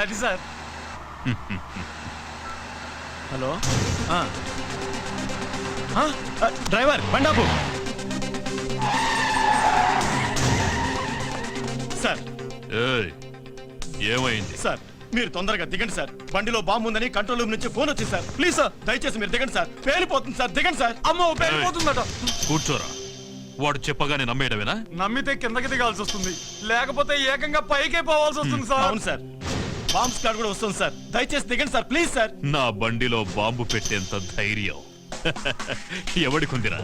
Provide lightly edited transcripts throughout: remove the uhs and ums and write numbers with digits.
అది sir. Hello driver బండాపు sir. ఏమైంది సార్ మీరు తొందరగా దిగండి సార్. బండిలో బాంబు ఉందని కంట్రోల్ రూమ్ నుంచి ఫోన్ వచ్చింది సార్. ప్లీజ్ సార్ దయచేసి మీరు దిగండి సార్. పేలిపోతుంది సార్. దిగండి సార్. అమ్మో పేలిపోతుందట. కూర్చోరా. వాడు చెప్పగానే నమ్మేయడమేనా? నమ్మితే కిందకి దిగాల్సి వస్తుంది, లేకపోతే ఏకంగా పైకే పోవాల్సి వస్తుంది సార్. అవును సార్. బాంబ్ స్క్వాడ్ కూడా వస్తుంది సార్. దయచేసి దిగండి సార్ ప్లీజ్ సార్. నా బండిలో బాంబు పెట్టేంత ధైర్యం ఎవడికుందిరా?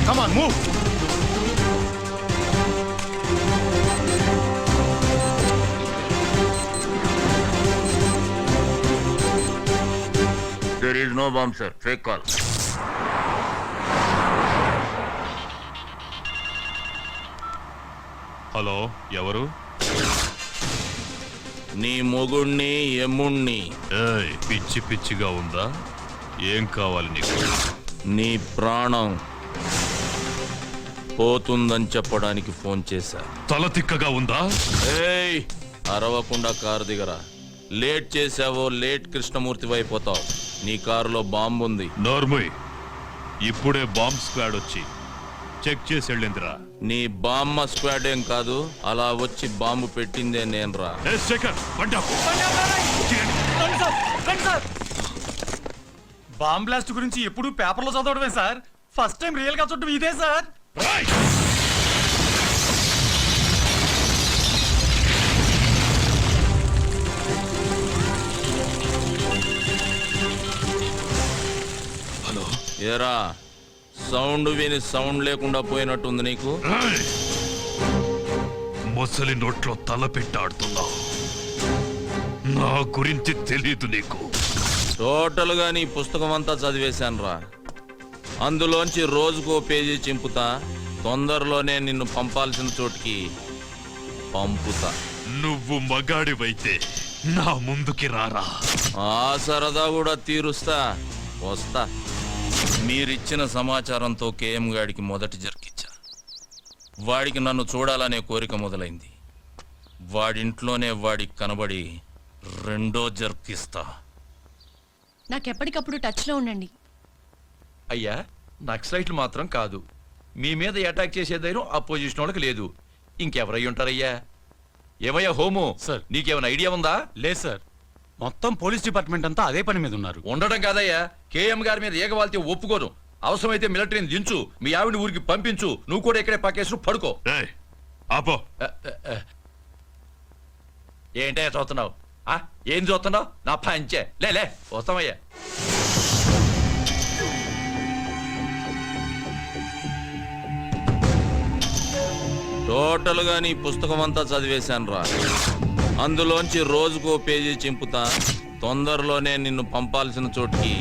Come on, move. There is no bomb, sir. Fake call. Hello, ఎవరు? నీ మొగుణ్ణి ఎమ్ముణ్ణి. పిచ్చి పిచ్చిగా ఉందా? ఏం కావాలి నీకు? నీ ప్రాణం పోతుందని చెప్పడానికి ఫోన్ చేశా. తల తిక్కగా ఉందా? ఏయ్, అరవకుండా కారు దిగరా. లేట్ చేసావో లేట్ కృష్ణమూర్తి అయిపోతావు. నీ కారులో బాంబు ఉంది. నోర్ముయ్, ఇప్పుడే బాంబ్ స్క్వాడ్ వచ్చి చెక్ చేసి వెళ్ళిందిరా. నీ బామ్మ స్క్వాడ్ ఏం కాదు, అలా వచ్చి బాంబు పెట్టిందే నేనురా. బాంబ్ బ్లాస్ట్ గురించి ఎప్పుడు పేపర్లో చదవడమే సార్. ఫస్ట్ టైం రియల్ గా చూడడం ఇదే సార్. హలో, ఏరా, సౌండ్ విని సౌండ్ లేకుండా పోయినట్టుంది నీకు. మొసలి నోట్లో తల పెట్టాడుతున్నావు. నా గురించి తెలీదు నీకు. టోటల్ గా నీ పుస్తకం అంతా చదివేశాను రా. అందులోంచి రోజుకో పేజీ చింపుతా. తొందరలోనే నిన్ను పంపాల్సిన చోటికి పంపుతా. నువ్వు మగాడివైతే నా ముందుకి రారా. ఆ సరదా కూడా తీరుస్తా. వస్తా. మీరిచ్చిన సమాచారంతో కేఎం గాడికి మొదటి జర్కిచ్చా. వాడికి నన్ను చూడాలనే కోరిక మొదలైంది. వాడింట్లోనే వాడికి కనబడి రెండో జర్కిస్తా. నాకెప్పటికప్పుడు టచ్లో ఉండండి. అయ్యా, నక్సలైట్లు మాత్రం కాదు, మీ మీద అటాక్ చేసే ధైర్యం అపోజిషన్ వాళ్ళకి లేదు. ఇంకెవరై ఉంటారయ్యా? ఏమయ్యా హోము, సార్ నీకేమైనా ఐడియా ఉందా? లేదు సార్, మొత్తం పోలీస్ డిపార్ట్మెంట్ అంతా అదే పని మీద ఉన్నారు. ఉండడం కాదయ్యా, కేఎం గారి మీద ఏగవాల్తే ఒప్పుకోను. అవసరమైతే మిలిటరీని దించు, మీ ఆవిడ ఊరికి పంపించు. నువ్వు కూడా ఇక్కడే పక్కేసు పడుకో. ఆపో. ఏంటయ్యా చూస్తున్నావు? ఏం చూస్తున్నావు? నా పంచే. లే వస్తామయ్యా. టోటల్ గా నీ పుస్తకం అంతా చదివేశాను రా. అందులోంచి రోజుకో పేజీ చింపుతా. తొందరలోనే నిన్ను పంపాల్సిన చోటికి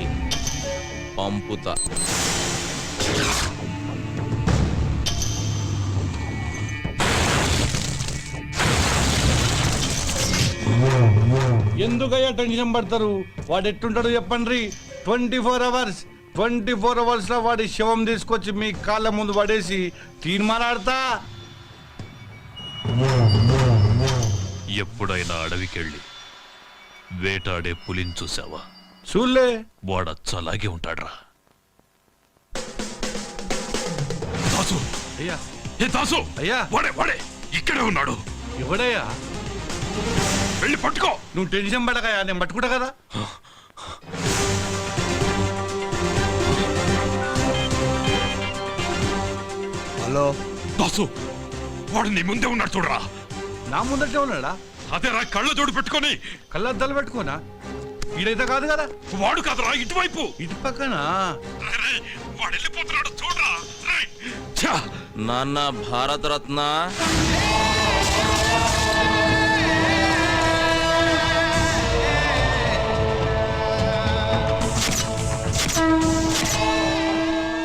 పంపుతా. ఎందుకయ్యా టెన్షన్ పడతారు? వాడు ఎట్టుంటాడు చెప్పండి. 24 అవర్స్ లో వాడి శవం తీసుకొచ్చి మీ కాళ్ళ ముందు పడేసి తీర్మానాడతా. ఎప్పుడైనా అడవికెళ్ళి వేటాడే పులిని చూసావా? చూలే. వాడచ్చలాగే ఉంటాడ్రా. దాసు, అయ్యా, ఏ దాసు, అయ్యా, వాడే ఇక్కడే ఉన్నాడు. ఎవడయ్యా? వెళ్ళి పట్టుకో. నువ్వు టెన్షన్ పడకయ్యా, నేను పట్టుకుంటా కదా. హలో దాసు, వాడు నీ ముందే ఉన్నాడు చూడరా. నా ముందటే ఉన్నాడా? అదేరా, కళ్ళ జోడు పెట్టుకొని. కళ్ళద్దాలు పెట్టుకోనా? ఈడైతే కాదు కదా. వాడు కాదురా, ఇటువైపు. ఇటు పక్కన. వాడు వెళ్ళిపోతున్నాడు చూడరా. నాన్న భారతరత్న,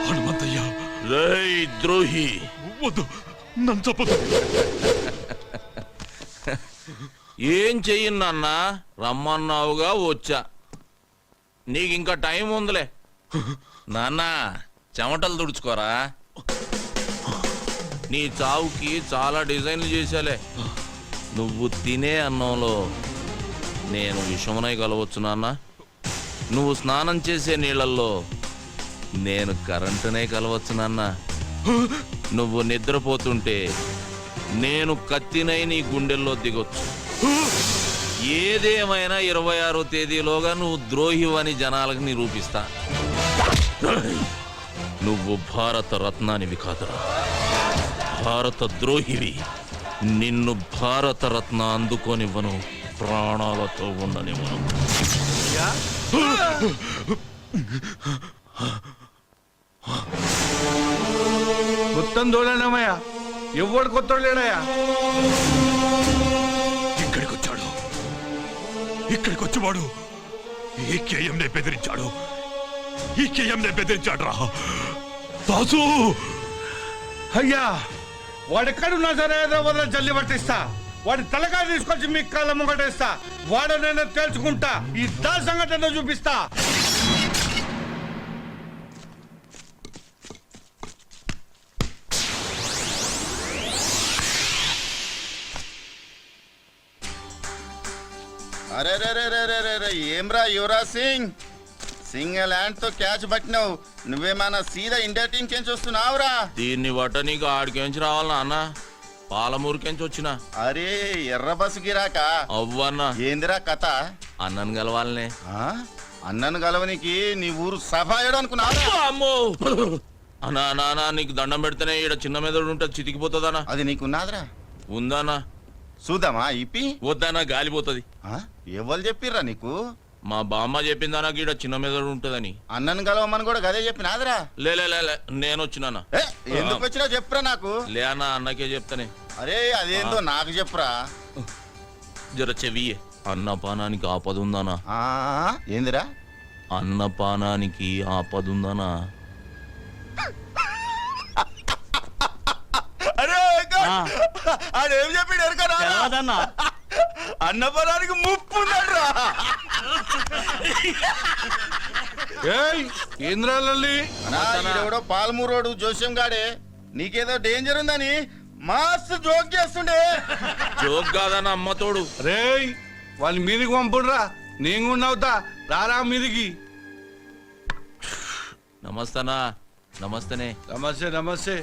హనుమంతయ్య. రేయ్ ద్రోహి, వద్దు, నన్ను చెప్పదు. ఏం చెయ్యను నాన్న, రమ్మన్నావుగా వచ్చా. నీకింకా టైం ఉందిలే. నాన్న చెమటలు తుడుచుకోరా. నీ చావుకి చాలా డిజైన్లు చేశాలే. నువ్వు తినే అన్నంలో నేను విషమునై కలవచ్చు నాన్న. నువ్వు స్నానం చేసే నీళ్ళల్లో నేను కరెంటునే కలవచ్చు నాన్న. నువ్వు నిద్రపోతుంటే నేను కత్తినై నీ గుండెల్లో దిగొచ్చు. ఏదేమైనా 26వ తేదీలోగా నువ్వు ద్రోహివని జనాలకు నిరూపిస్తా. నువ్వు భారత రత్నానివి కాదురా, భారత ద్రోహివి. నిన్ను భారత రత్న అందుకోనివ్వను, ప్రాణాలతో ఉండనివ్వను. మొత్తం దోళనమయ్యా, ఎవడు కొత్త లేడయ్యా. ఇక్కడికి వచ్చాడు. ఇక్కడికి వచ్చేవాడు ఈ కేఎంనే బెదిరించాడు. ఈ కేఎంనే బెదిరించాడు రా దాసు. అయ్యా వాడెక్కడున్నా సరే హైదరాబాద్లో జల్లి పట్టిస్తా. వాడి తలకాయ తీసుకొచ్చి మీ కాళ్ళ ముంగటేస్తా. వాడనైనా తేల్చుకుంటా. ఈ దా సంఘటన చూపిస్తా. అరే రే రే రే రే రే రే ఏమ్రా యువరాజ్ సింగ్, సింగిల్ హ్యాండ్ తో క్యాచ్ పట్టినావు. నువ్వేమన్నా సీదా ఇండియా టీం కెంచి వస్తున్నావురా? దీన్ని బట్ట నీకు ఆడికెంచి రావాలన్నా అన్న? పాలమూరుకెంచి వచ్చిన. అరే ఎర్ర బస్సు గిరాక అవ్వన్నా ఏందిరా కథ? అన్నను కలవాలనే. ఆ? అన్నను గలవనికి నీ ఊరు సఫాయడు అనుకున్నావురా? అమ్మో అన్నా నానా, నీకు దండం పెడితేనే ఇక్కడ చిన్న మెదడు ఉంటే చితికిపోతుందనా? అది నీకున్నాదిరా? ఉందానా? చూద్దామా ఇప్పి? వద్దానా, గాలిపోతుంది. ఎవరు చెప్పిర్రా నీకు? మా బామ్మ చెప్పిందానా ఈడ చిన్న మెదడు ఉంటుందని. అన్నను గలవమని కూడా గదే చెప్పినాదిరా? లే లే లే లే, నేను వచ్చినానా. ఎందుకు వచ్చినా చెప్పురా నాకు. లే అన్న, అన్నకే చెప్తానే. అరే అదేందో నాకు చెప్పురా. జర చెవియే. అన్నపానానికి ఆపదుందానా? ఏందిరా? అన్నపానానికి ఆపదుందానా? అరే ఆడేం చెప్పాడు ఎరకరా? అన్నపరానికి ముప్పు ఉన్నాడురా. ఏంద్రాలల్లి ఎవడో పాలమూరోడు జోస్యం గాడే నీకేదో డేంజర్ ఉందని మస్తు జోక్ చేస్తుండే. జోక్ కాదన్న, అమ్మ తోడు. రేయ్ వాళ్ళ మీదికి పంపుడురా, నేను కూడా అవుతా. రారా మీదికి. నమస్తనా. నమస్తనే. నమస్తే నమస్తే.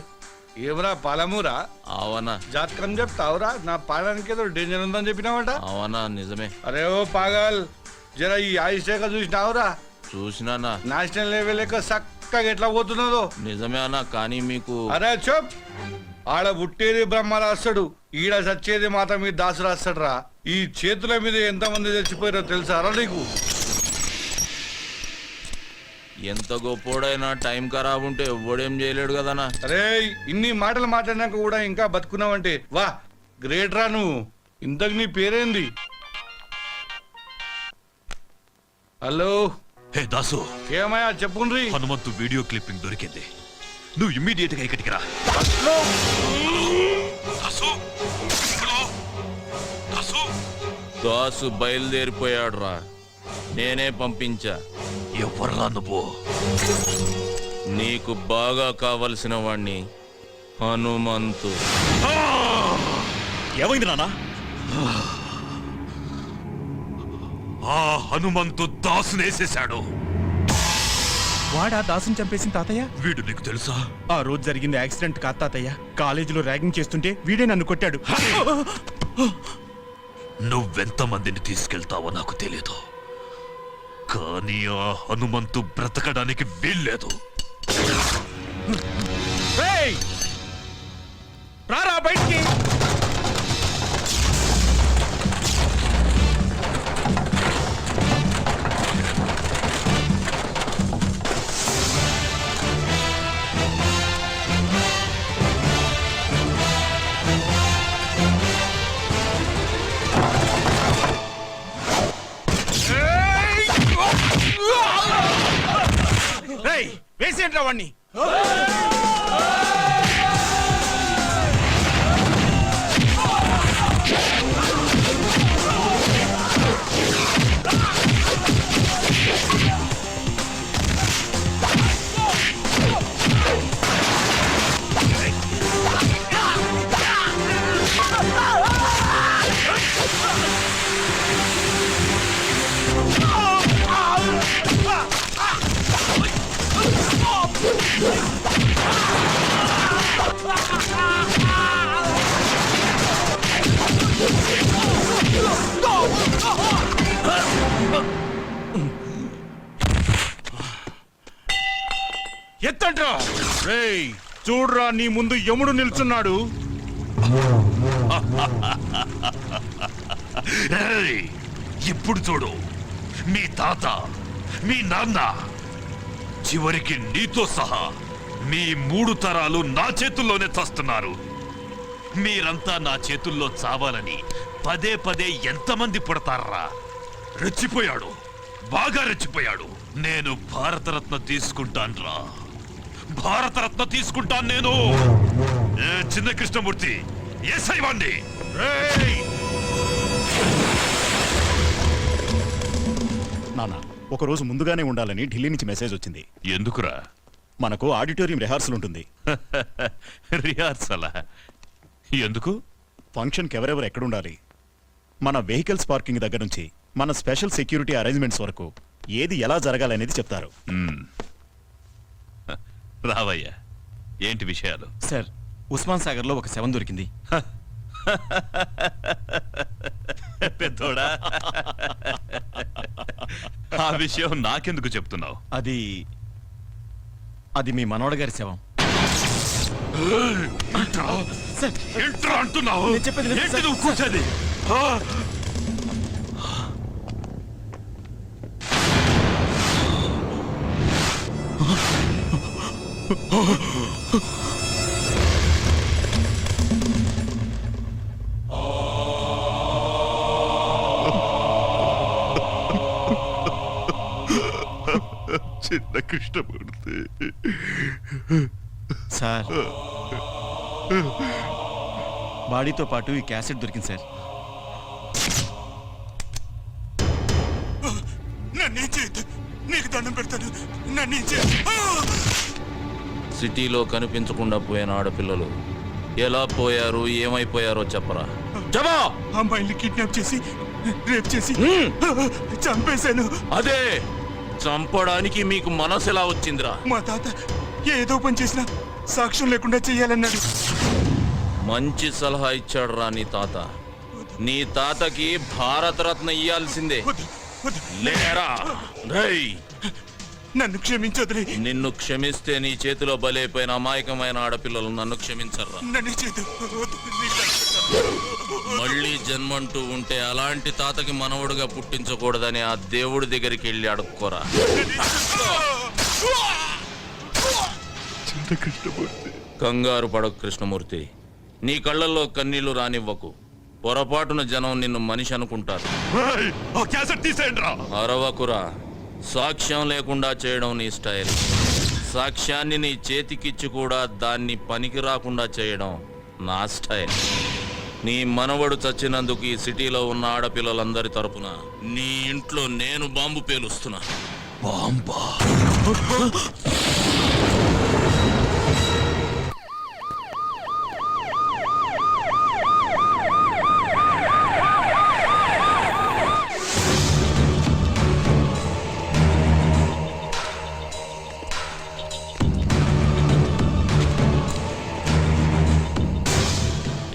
ఏమరా పాలమూరా? అవనా జాతకం చెప్తావురా? నా పాడానికి ఏదో డేంజర్ ఉందని చెప్పినావట. అవనా నిజమే. అరే ఓ పాగల్, జర ఈ ఆయిస్టేక చూసినావురా? చూసినానా. నేషనల్ లెవెల్ లెక్క చక్కగా ఎట్లా పోతున్నదో. నిజమే అన్న, కానీ మీకు. అరే చెప్, ఆడ పుట్టేది బ్రహ్మ రాస్తాడు, ఈడ చచ్చేది మాత మీద దాసు రాస్తాడు రా. ఈ చేతుల మీద ఎంతమంది చచ్చిపోయారో తెలుసారా నీకు? ఎంత గొప్పోడైనా టైం ఖరాబ్ ఉంటే ఎవ్వడేం చేయలేడు కదనా. అరే ఇన్ని మాటలు మాట్లాడినాక కూడా ఇంకా బతుకున్నావంటే వా గ్రేట్ రా నువ్వు. ఇంతకు నీ పేరేంది? హలో. హే దాసు, ఏమయ్యా చెప్పుండ్రి. హనుమంతు వీడియో క్లిప్పింగ్ దొరికింది. నువ్వు ఇమ్మీడియట్ గా ఇక్కడికి రా. దాసు, దాసు. దాసు బయలుదేరిపోయాడు రా, నేనే పంపించా. ఎవర్రా నువ్వు? నీకు బాగా కావలసిన వాణ్ణి, హనుమంతు. ఏమైంది నాన్న? ఆ హనుమంతు దాసునేసేశాడు. వాడా దాసుని చంపేసిన తాతయ్య? వీడు నీకు తెలుసా? ఆ రోజు జరిగింది యాక్సిడెంట్ కాదు తాతయ్య. కాలేజీలో ర్యాగింగ్ చేస్తుంటే వీడే నన్ను కొట్టాడు. నువ్వెంతమందిని తీసుకెళ్తావో నాకు తెలియదు, కానీ ఆ హనుమంతు బ్రతకడానికి వీల్లేదు. రారా బయటికి. వేసేంట్రా వాణ్ణి. ఎత్తండ్రా. రేయ్ చూడ్రా నీ ముందు యముడు నిల్చున్నాడు. ఏయ్, ఇప్పుడు చూడు మీ తాత మీ నాన్న చివరికి నీతో సహా మీ 3 తరాలు నా చేతుల్లోనే చస్తున్నారు. మీరంతా నా చేతుల్లో చావాలని పదే పదే ఎంతమంది పుడతారా? రెచ్చిపోయాడు, బాగా రెచ్చిపోయాడు. నేను భారతరత్న తీసుకుంటాన్రా, భారతరత్న తీసుకుంటాను నేను. ఏ చిన్న కృష్ణమూర్తి ఎస్ఐ వాణ్ణి. రేయ్! నాన్న ఒక రోజు ముందుగానే ఉండాలని ఢిల్లీ నుంచి మెసేజ్ వచ్చింది. ఎందుకురా? మనకు ఆడిటోరియం రిహార్సల్ ఉంటుంది. రిహార్సలా? ఎందుకు? ఫంక్షన్కి ఎవరెవరు ఎక్కడుండాలి, మన వెహికల్స్ పార్కింగ్ దగ్గర నుంచి మన స్పెషల్ సెక్యూరిటీ అరేంజ్మెంట్స్ వరకు ఏది ఎలా జరగాలనేది చెప్తారు. రావయ్యా, ఏంటి విషయాలు? సార్, ఉస్మాన్ సాగర్ లో ఒక శవం దొరికింది. పెద్దోడా, ఆ విషయం నాకెందుకు చెప్తున్నావు? అది మీ మనోడ గారి శవం. ఏంట్రా అంటున్నావు? నేను చెప్పేది వినండి, ఏంటి సార్. నువ్వు కూర్చోది? చిన్న కృష్ణమూర్తి. సార్, బాడీతో పాటు ఈ క్యాసెట్ దొరికింది సార్. నీకు దండం పెడతాను. సిటీలో కనిపించకుండా పోయిన ఆడపిల్లలు ఎలా పోయారు, ఏమైపోయారో చెప్పరా. చెప్పా. అమ్మాయిని కిడ్నాప్ చేసి రేప్ చేసి చంపేశాను. అదే చంపడానికి మీకు మనసు ఎలా వచ్చిందిరా? మా తాత ఏదో పని చేసినా సాక్ష్యం లేకుండా చెయ్యాలన్నాడు. మంచి సలహా ఇచ్చాడు రా నీ తాత. నీ తాతకి భారతరత్న ఇయ్యాల్సిందే. లేరా? రేయ్, నన్ను క్షమించొద్దులే. నిన్ను క్షమిస్తే నీ చేతిలో బలైపోయిన అమాయకమైన ఆడపిల్లలు నన్ను క్షమించర్రా. నన్ను చేతు మళ్ళీ జన్మంటూ ఉంటే అలాంటి తాతకి మనవడుగా పుట్టించకూడదని ఆ దేవుడి దగ్గరికి వెళ్ళి అడుక్కోరా. కంగారు పడకు కృష్ణమూర్తి. నీ కళ్ళల్లో కన్నీళ్లు రానివ్వకు. పొరపాటున జనం నిన్ను మనిషి అనుకుంటారు. ఆ క్యాసెట్ తీసేయండి రా. అరవకురా. సాక్ష్యం లేకుండా చేయడం నీ స్టైల్. సాక్ష్యాన్ని నీ చేతికిచ్చి కూడా దాన్ని పనికి రాకుండా చేయడం నా స్టైల్. నీ మనవడు చచ్చినందుకు ఈ సిటీలో ఉన్న ఆడపిల్లలందరి తరపున నీ ఇంట్లో నేను బాంబు పేలుస్తున్నా. బాంబా?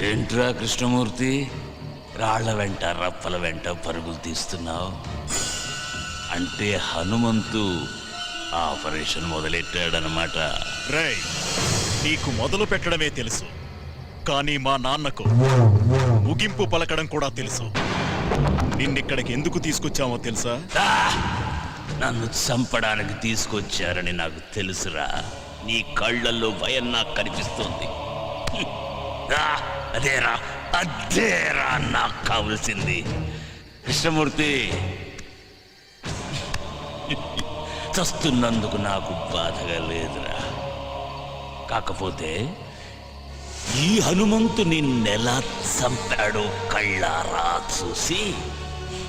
ఏంట్రా కృష్ణమూర్తి, రాళ్ల వెంట రప్పల వెంట పరుగులు తీస్తున్నావు? అంటే హనుమంతు ఆపరేషన్ మొదలెట్టాడనమాట. రేయ్, నీకు మొదలు పెట్టడమే తెలుసు, కానీ మా నాన్నకు ముగింపు పలకడం కూడా తెలుసు. నిన్నిక్కడికి ఎందుకు తీసుకొచ్చామో తెలుసా? నన్ను చంపడానికి తీసుకొచ్చారని నాకు తెలుసురా. నీ కళ్ళల్లో భయం నాకు కనిపిస్తుంది. అదేరా అదేరా నాకు కావలసింది. కృష్ణమూర్తి, చస్తున్నందుకు నాకు బాధగా లేదురా. కాకపోతే ఈ హనుమంతు నిన్నెలా చంపాడో కళ్ళారా చూసి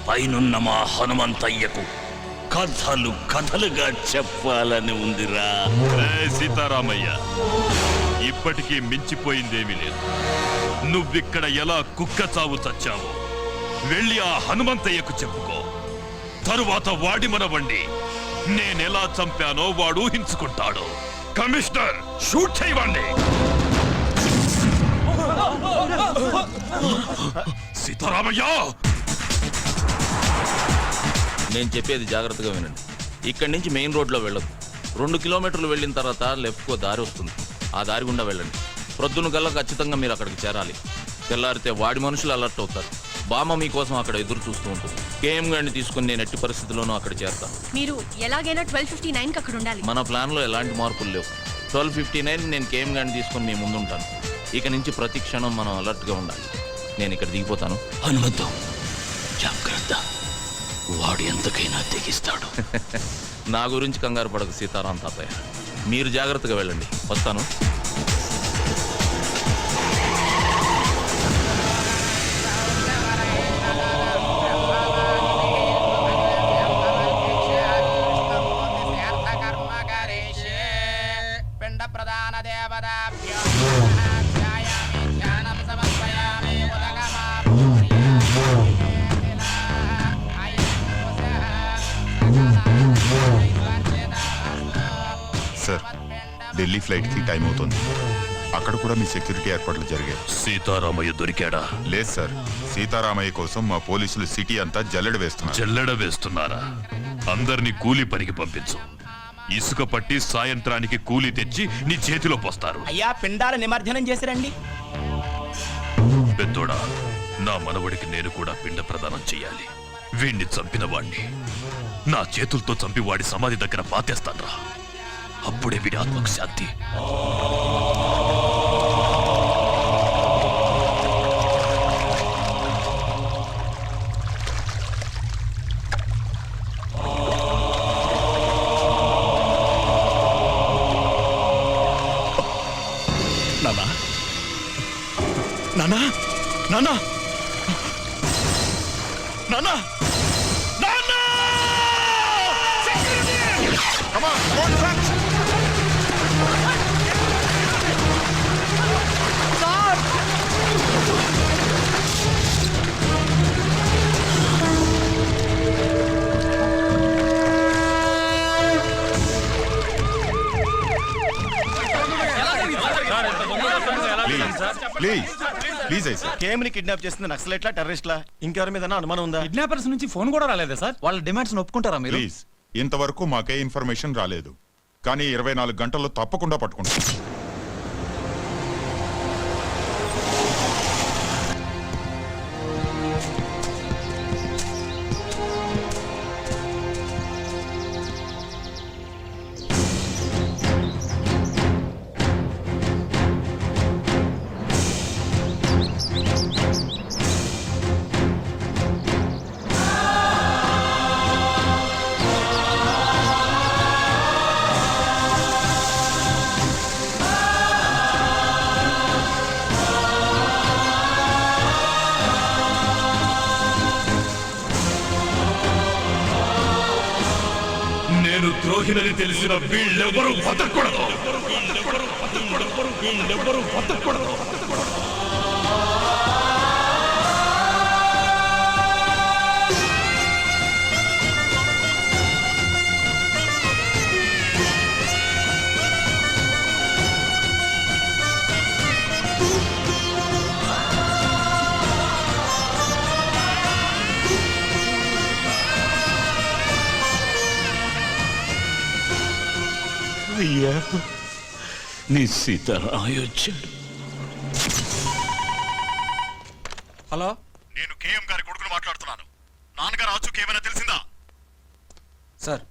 పైనున్న మా హనుమంతయ్యకు కథలు కథలుగా చెప్పాలని ఉందిరా. సీతారామయ్య, ఇప్పటికీ మించిపోయిందేమీ లేదు. నువ్విక్కడ ఎలా కుక్క చావు చచ్చావో వెళ్ళి ఆ హనుమంతయ్యకు చెప్పుకో. తరువాత వాడి మనవండి నేనెలా చంపానో వాడు ఊహించుకుంటాడు. కమిషనర్, షూట్ చేయవండి. సీతారామయ్య, నేను చెప్పేది జాగ్రత్తగా వినండి. ఇక్కడి నుంచి మెయిన్ రోడ్లో వెళ్ళదు. 2 కిలోమీటర్లు వెళ్ళిన తర్వాత లెఫ్ట్కో దారి వస్తుంది. ఆ దారి గుండా వెళ్ళండి. ప్రొద్దున గల్లా ఖచ్చితంగా మీరు అక్కడికి చేరాలి. తెల్లారితే వాడి మనుషులు అలర్ట్ అవుతారు. బామ్మ మీకోసం అక్కడ ఎదురు చూస్తూ ఉంటుంది. కేఎం గారిని తీసుకుని నేను ఎట్టి పరిస్థితుల్లోనూ అక్కడ చేరుతాను. మీరు ఎలాగైనా 12:59 అక్కడ ఉండాలి. మన ప్లాన్లో ఎలాంటి మార్పులు లేవు. 12:59 నేను కేఎం గారిని తీసుకుని మీ ముందు ఉంటాను. ఇక నుంచి ప్రతి క్షణం మనం అలర్ట్గా ఉండాలి. నేను ఇక్కడ దిగిపోతాను. హనుమంతం జాగ్రత్త, వాడు ఎంతకైనా తెగిస్తాడు. నా గురించి కంగారు పడకు సీతారాం తాతయ్య. మీరు జాగ్రత్తగా వెళ్ళండి. వస్తాను. సార్, ఢిల్లీ ఫ్లైట్ కి టైం అవుతుంది. అక్కడ కూడా మీ సెక్యూరిటీ ఏర్పాట్లు జరిగాయి. సీతారామయ్య దొరికాడా? లేదు సార్, సీతారామయ్య కోసం మా పోలీసులు సిటీ అంతా జల్లెడ వేస్తున్నారు. జల్లెడ వేస్తున్నారా? అందరినీ కూలీ పనికి పంపించు. ఇసుక పట్టి సాయంత్రానికి కూలీ తెచ్చి నీ చేతిలో పోస్తారు. అయ్యా, పిండాల నిమజ్జనం చేసిరండి. పెద్దోడా, నా మనవడికి నేను కూడా పిండ ప్రదానం చెయ్యాలి. వీణ్ణి చంపిన వాణ్ణి నా చేతులతో చంపి వాడి సమాధి దగ్గర పాతేస్తాన్రా. అప్పుడే వీడి ఆత్మకు శాంతి. నానా నానా నానా నానా నానా! Come on, go in front. Please sir. కేఎంని కిడ్నాప్ చేస్తుంది నక్సలైట్లా, టెర్రరిస్ట్లా, ఇంకెవరి మీద అనుమానం ఉందా? కిడ్నాపర్స్ నుంచి ఫోన్ కూడా రాలేదా సార్? వాళ్ళ డిమాండ్స్ ఒప్పుకుంటారా మీరు? ప్లీజ్, ఇంతవరకు మాకే ఇన్ఫర్మేషన్ రాలేదు, కానీ 24 గంటల్లో తప్పకుండా పట్టుకుంటాం. నేను ద్రోహినని తెలిసిన వీళ్ళెవరూ బతకూడదు. అయ్యా, నీ సీతారామయ్య వచ్చాడు. హలో, నేను కేఎం గారి కొడుకును మాట్లాడుతున్నాను. నాన్నగారు ఆచూకీ ఏమైనా తెలిసిందా? సార్,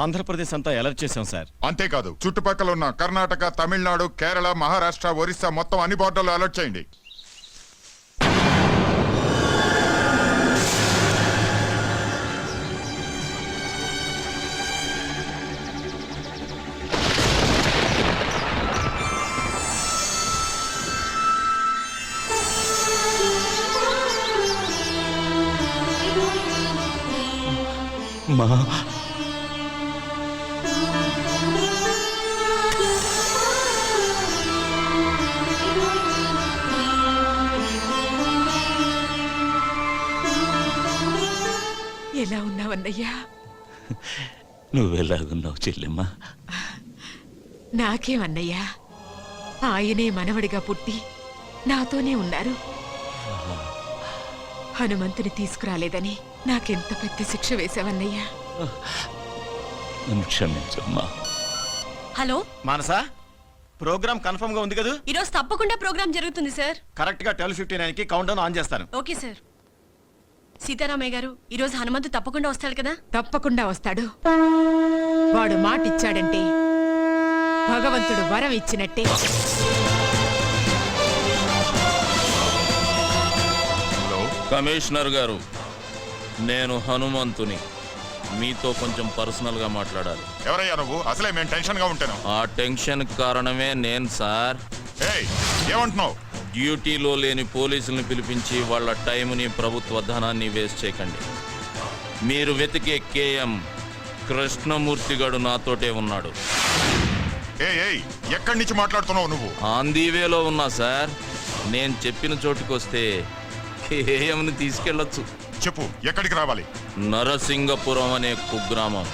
ఆంధ్రప్రదేశ్ అంతా అలర్ట్ చేశాం సార్. అంతేకాదు, చుట్టుపక్కల ఉన్న కర్ణాటక, తమిళనాడు, కేరళ, మహారాష్ట్ర, ఒరిస్సా మొత్తం అన్ని బోర్డర్లు అలర్ట్ చేయండి. మా ఎలా ఉన్నావన్నయ్యా? నువ్వెలాగున్నావు చెల్లెమ్మా? నాకేమన్నయ్యా, ఆయనే మనవడిగా పుట్టి నాతోనే ఉన్నారు. హనుమంతుని తీసుకురాలేదని నాకెంత పెద్ద శిక్ష వేశావన్నయ్యా. నన్ను క్షమించమ్మా. హలో మానసా ప్రోగ్రామ్ కన్ఫర్మ్ గా ఉంది కదా? ఈరోజు తప్పకుండా ప్రోగ్రామ్ జరుగుతుంది సార్. కరెక్ట్ గా 12:59 కి కౌంట్ డౌన్ ఆన్ చేస్తాను. Okay sir. సీతారామయ్య గారు ఈరోజు హనుమంతు తప్పకుండా వస్తాడు కదా? తప్పకుండా వస్తాడు. వాడు మాట ఇచ్చాడంటే భగవంతుడు వరం ఇచ్చినట్టే. కమిషనర్ గారు, నేను హనుమంతుని. మీతో కొంచెం పర్సనల్ గా మాట్లాడాలి. ఎవరయ్యా నువ్వు? అసలే మేము టెన్షన్ గా ఉంటాను. ఆ టెన్షన్ కారణమే నేను సార్. ఏయ్, ఏమంటున్నావు? డ్యూటీలో లేని పోలీసుల్ని పిలిపించి వాళ్ళ టైంని, ప్రభుత్వ ధనాన్ని వేస్ట్ చేయకండి. మీరు వెతికే కేఎం కృష్ణమూర్తి గడు నాతోటే ఉన్నాడు. ఏయ్, ఎక్కడి నుంచి మాట్లాడుతున్నావు నువ్వు? ఆంధీవేలో ఉన్నా సార్. నేను చెప్పిన చోటుకొస్తే కేఎంని తీసుకెళ్ళొచ్చు. చెప్పు, ఎక్కడికి రావాలి? నరసింగపురం అనే కుగ్రామం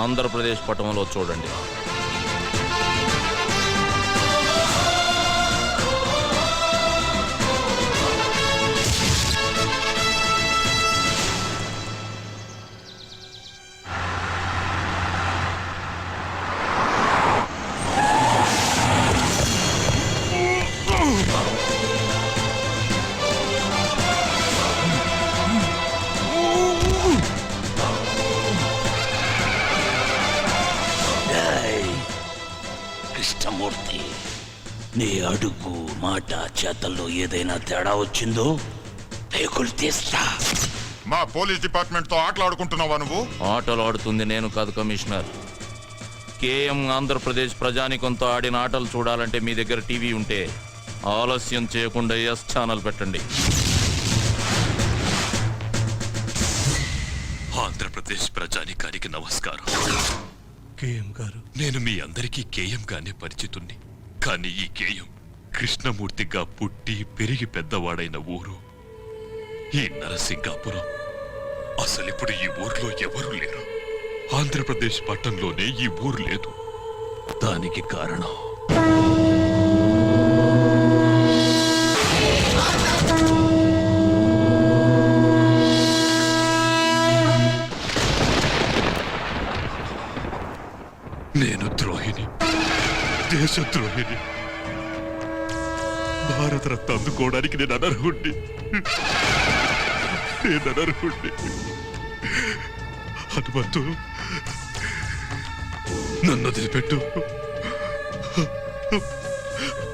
ఆంధ్రప్రదేశ్ పట్టణంలో చూడండి. కృష్ణమూర్తి, నీ అడుగు మాట చేతల్లో ఏదైనా తేడా వచ్చిందో పేగులు తీస్తా. మా పోలీస్ డిపార్ట్మెంట్ తో ఆటలాడుకుంటున్నావా నువ్వు? ఆటలు ఆడుతుంది నేను కాదు కమిషనర్. కేఎం ఆంధ్రప్రదేశ్ ప్రజానికంతో ఆడిన ఆటలు చూడాలంటే మీ దగ్గర టీవీ ఉంటే ఆలస్యం చేయకుండా ఎస్ ఛానల్ పెట్టండి. ఆంధ్రప్రదేశ్ ప్రజానికానికి నమస్కారం. కేఎం గారు, నేను మీ అందరికీ కేఎం గానే పరిచితుణ్ణి. కానీ ఈ కేఎం కృష్ణమూర్తిగా పుట్టి పెరిగి పెద్దవాడైన ఊరు ఈ నరసింగాపురం. అసలిప్పుడు ఈ ఊర్లో ఎవరూ లేరు. ఆంధ్రప్రదేశ్ పట్టణంలోనే ఈ ఊరు లేదు. దానికి కారణం నేను ద్రోహిని, దేశద్రోహిని. భారతరత్న అందుకోవడానికి నేను అనర్హుణ్ణి. హనుమంతు, నన్ను వదిలిపెట్టు.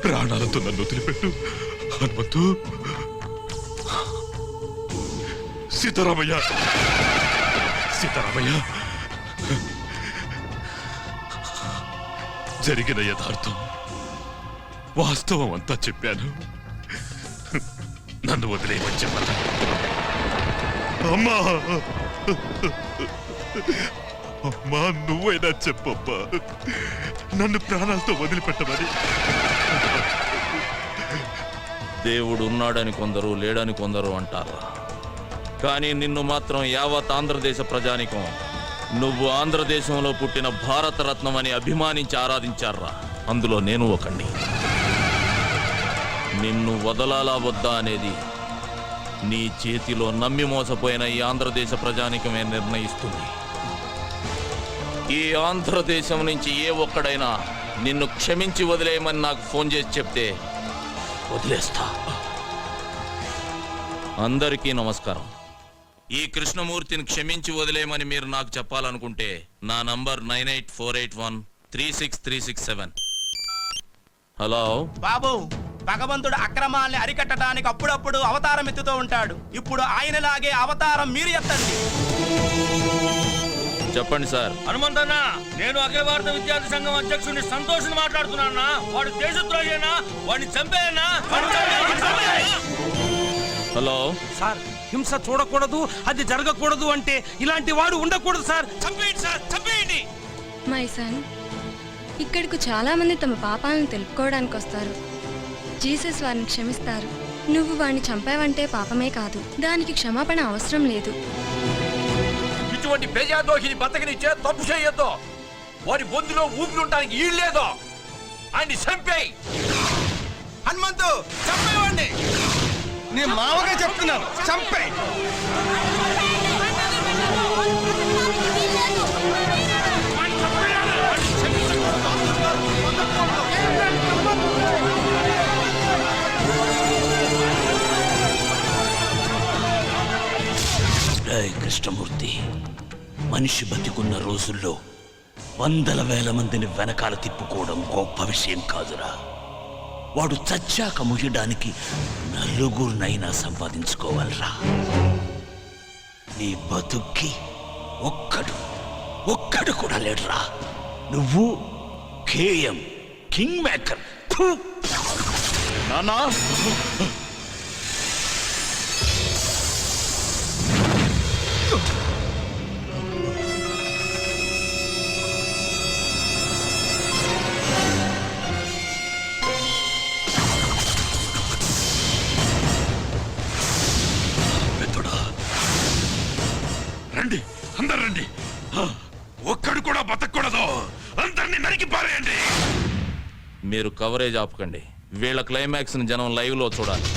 ప్రాణాలతో నన్ను వదిలిపెట్టు హనుమంతు. సీతారామయ్య, సీతారామయ్య, జరిగిన యథార్థం వాస్తవం అంతా చెప్పాను. నన్ను వదిలేయమని చెప్పాను. అమ్మా, అమ్మా, నువ్వైనా చెప్పమ్మా, నన్ను ప్రాణాలతో వదిలిపెట్టమని. దేవుడు ఉన్నాడని కొందరు, లేడని కొందరు అంటారు. కానీ నిన్ను మాత్రం యావత్ ఆంధ్రదేశ ప్రజానికం నువ్వు ఆంధ్రదేశంలో పుట్టిన భారతరత్నం అని అభిమానించి ఆరాధించారా. అందులో నేను ఒకండి. నిన్ను వదలాలా వద్దా అనేది నీ చేతిలో నమ్మి మోసపోయిన ఈ ఆంధ్రదేశ ప్రజానికమే నిర్ణయిస్తుంది. ఈ ఆంధ్రదేశం నుంచి ఏ ఒక్కడైనా నిన్ను క్షమించి వదిలేయమని నాకు ఫోన్ చేసి చెప్తే వదిలేస్తా. అందరికీ నమస్కారం. ఈ కృష్ణమూర్తిని క్షమించి వదిలేయమని మీరు నాకు చెప్పాలనుకుంటే నా నంబర్ 9848136367. హలో బాబు, భగవంతుడు అక్రమాల్ని అరికట్టడానికి అప్పుడప్పుడు అవతారం ఎత్తుతూ ఉంటాడు. ఇప్పుడు ఆయనలాగే అవతారం మీరు ఎత్తండి. చెప్పండి సార్. హనుమంతన్న, నేను అఖిల భారత విద్యార్థి సంఘం అధ్యక్షుడిని సంతోష్ మాట్లాడుతున్నా. వాడు దేశద్రోహేనా? వాడిని చంపేయనా? హలో సార్, హింస చూడకూడదు, అది జరగకూడదు అంటే ఇలాంటి వాడు ఉండకూడదు సార్. చంపేయండి సార్, చంపేయండి. మై సన్, ఇక్కడకు చాలా మంది తమ పాపాలను తెలుపుకోవడానికి వస్తారు. జీసస్ వారిని క్షమిస్తారు. నువ్వు వాడిని చంపావంటే పాపమే కాదు, దానికి క్షమాపణ అవసరం లేదు. ఇటువంటి ప్రజాద్రోహిని బతకనిచ్చే తప్పు చేయొద్దు. వాడి బొందులో ఊపిరుంటానికి ఈల్లేదో. ఆయన్ని చంపేయి. హనుమంతు, చంపేవాడిని. నేను మామగా చెప్తున్నాను, చంపే. కృష్ణమూర్తి మనిషి బతికున్న రోజుల్లో వందల వేల మందిని వెనకాల తిప్పుకోవడం గొప్ప విషయం కాదురా. వాడు చచ్చాక ముయ్యడానికి నలుగురినైనా సంపాదించుకోవాలరా. నీ బతుక్కి ఒక్కడు కూడా లేడురా. నువ్వు కేఎం కింగ్ మేకర్. నాన్నా రండి, అందరు రండి. ఒక్కడు కూడా బతకూడదు. అందరినీ నరికి పారేయండి. మీరు కవరేజ్ ఆపకండి. వీళ్ళ క్లైమాక్స్ ని జనం లైవ్ లో చూడాలి.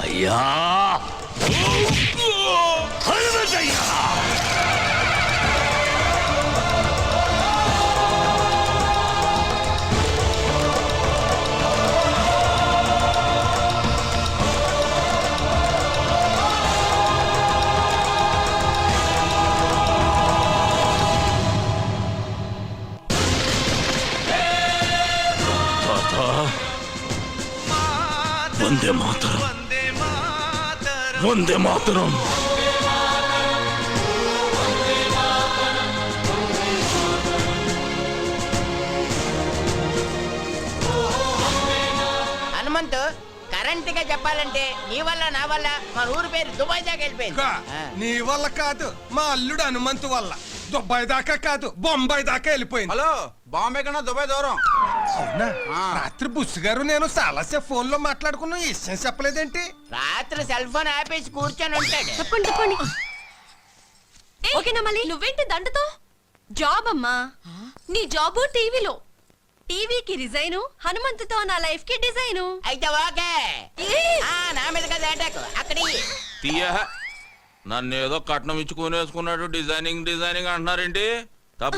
అయ్యా వందే మాతరం, వందే మాతరం. హనుమంతు, కరెంట్ గా చెప్పాలంటే నీ వల్ల నా వల్ల మన ఊరి పేరు దుబాయ్ దాకా వెళ్ళిపోయింది. నీ వల్ల కాదు, మా అల్లుడు హనుమంతు వల్ల. దుబాయ్ దాకా కాదు బొంబాయి దాకా వెళ్ళిపోయింది. హలో బాంబే కన్నా దుబాయ్ దూరం. అవునా? రాత్రి బుస్సు గారు నేను చాలాసేపు ఫోన్ లో మాట్లాడుకున్న విషయం చెప్పలేదేంటి? రాత్రి సెల్ ఫోన్ ఆపేసి కూర్చొని ఉంటాడు. చెప్పండి చెప్పండి. ఓకేనా మళ్ళీ? నువ్వేంటి దండతో? జాబ్ అమ్మా. నీ జాబు టీవీలో. టీవీకి రిజైను, హనుమంతుతో నా లైఫ్ కి డిజైను. అయితే ఓకే. నా మీద కదా అటాక్ అక్కడి. తీయ నన్ను ఏదో కట్నం ఇచ్చుకునేసుకున్నాడు డిజైనింగ్ డిజైనింగ్ అంటున్నారేంటి?